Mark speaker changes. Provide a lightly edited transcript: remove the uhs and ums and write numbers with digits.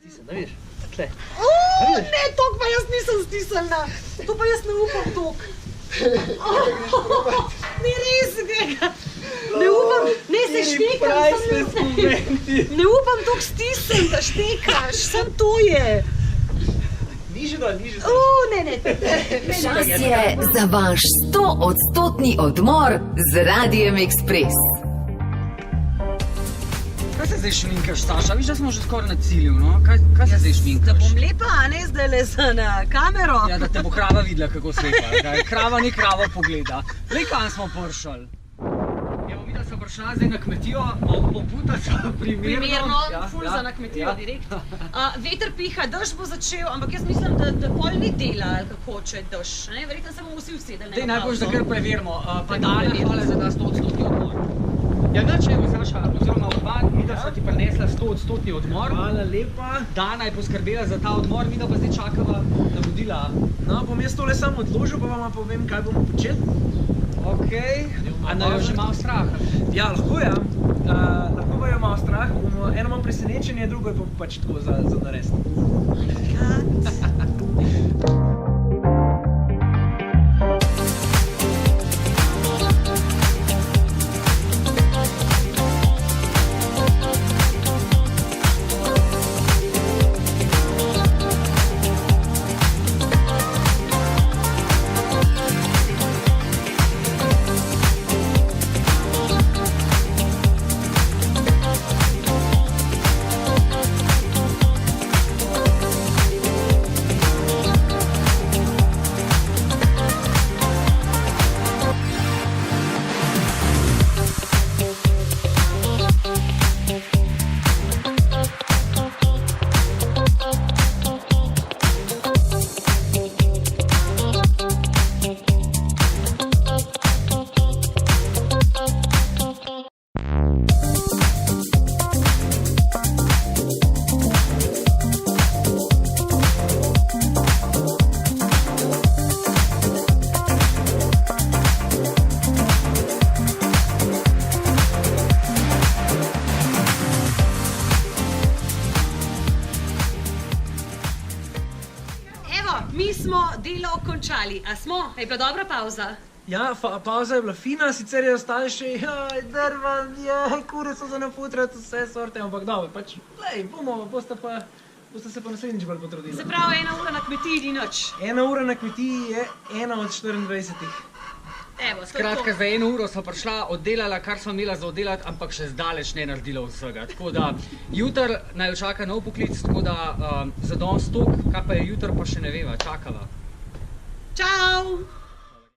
Speaker 1: Stisnjen, da vidiš? Tle.
Speaker 2: Ne, tok pa jaz nisem stisnjena. To pa jaz ne upam tok. Ni res tega. Ne upam, ne se štekam. Ne upam tok stisnjen, da štekaš. Sam to je.
Speaker 1: Niže dol.
Speaker 2: Ne.
Speaker 3: Čas je za vaš 100-odstotni odmor z Radijem Ekspres.
Speaker 4: Kaj se zdaj šminkaš, Saša? Viš, da smo že skoraj na cilju, no? Kaj se zdaj šminkaš?
Speaker 2: Da bom lepa, a ne zdaj le na kamero.
Speaker 4: Ja, da te bo krava videla, kako slepa. Krava ni krava pogleda. Lej, kam smo prišli? Evo, videla sem prišla zdaj na kmetijo, obuta so primerno.
Speaker 2: Ful za na kmetijo, direkt. Veter piha, dež bo začel, ampak jaz mislim, da pol ni dela, ali kako če je dež. Verjetno se bomo vsi usedeli.
Speaker 4: Dej, najbolj, da kar preverimo. Pa Dana, hvala za ta 100-odstotni odmor. Ja, nič, evo, Saša, oziroma Urban, midva sva ti prinesla 100-odstotni odmor.
Speaker 1: Hvala lepa.
Speaker 4: Dana je poskrbela za ta odmor, midva pa zdaj čakava navodila.
Speaker 1: No, bom jaz tole samo odložil, pa vam povem, kaj bomo počeli.
Speaker 4: Okej. A naj jo že malo strah?
Speaker 1: Ja, lahko ja. Lahko bo jo malo strah. Eno imam presenečenje, drugo je pa pač tako za narediti.
Speaker 2: Mi smo delo končali. A smo? Je bila dobra pauza?
Speaker 1: Ja, pauza je bila fina, sicer je ostalo še, drva, kure so za naputrati, vse sorte, ampak dobro, pač, lej, boste se pa naslednjič bolj potrudili.
Speaker 2: Se pravi, 1 ura na kmetiji ni nič.
Speaker 1: 1 ura na kmetiji je 1 od 24.
Speaker 2: Evo,
Speaker 4: Skratka, za 1 uro sva prišla, oddelala, kar sva imela za oddelati, ampak še zdaleč ne naredila vsega. Tako da, jutri naj čaka nov poklic, tako da za danes toliko, kaj pa je jutri, pa še ne veva, čakava.
Speaker 2: Čau!